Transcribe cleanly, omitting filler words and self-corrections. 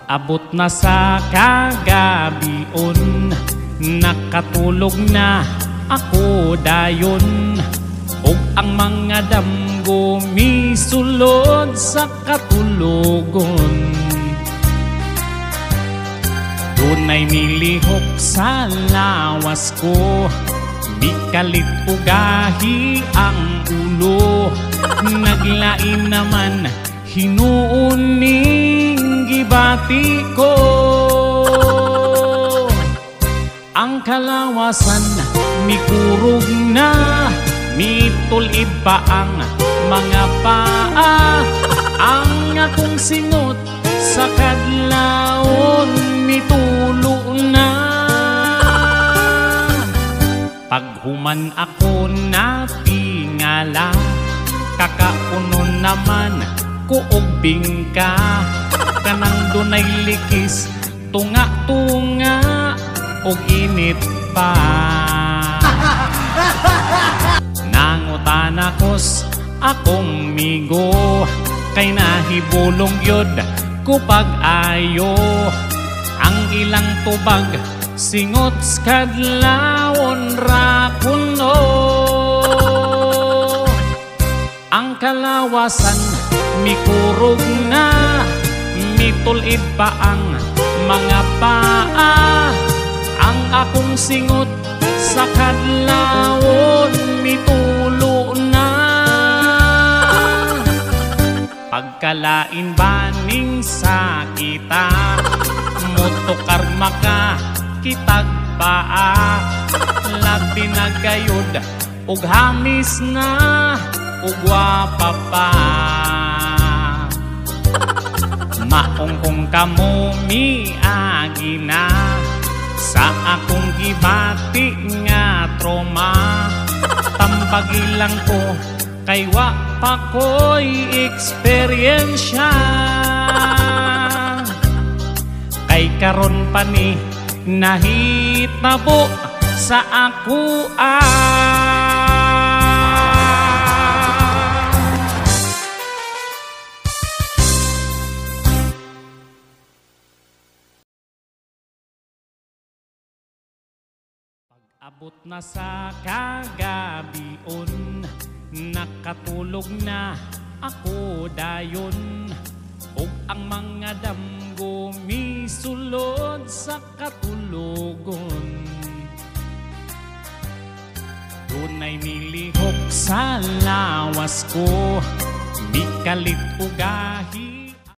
Pag-abot na sa kagabion, nakatulog na ako dayon, ug ang mga damgo misulod sa katulogon. Dunay milihok sa lawas ko, bikalit ugahi ang ulo. Naglain naman hinuon ning gibati ko. Ang kalawasan mikurog na, mitulid pa ang mga paa. Ang akong singot sa kadlawon mitulo na. Paghuman ako natingala, kakaunon naman ko og bingka. Kanang dunay likis, tunga-tunga og init pa. Nangutan akos akong migo, kay nahibulong yod ko pag-ayo. Ang ilang tubag singot kadlawon ra kuno. Ang kalawasan mikurog na, mitulid pa ang mga paa. Ang akong singot sa kadlawon mitulo na. Pagkalain baning sa kita, motokar maka kitag paa. Labi na gayod ug hamis na ug gwapa pa. Maong kamo miagi na sa akong gibati nga trauma. Tampagilang ko kay wa pa ko'y eksperyensya. Kay karon pa ni nahitabo sa ako Abot na sa kagabion, nakatulog na ako dayon, ug ang mga damgo misulod sa katulogon. Dunay milihok sa lawas ko, bikalit ugahi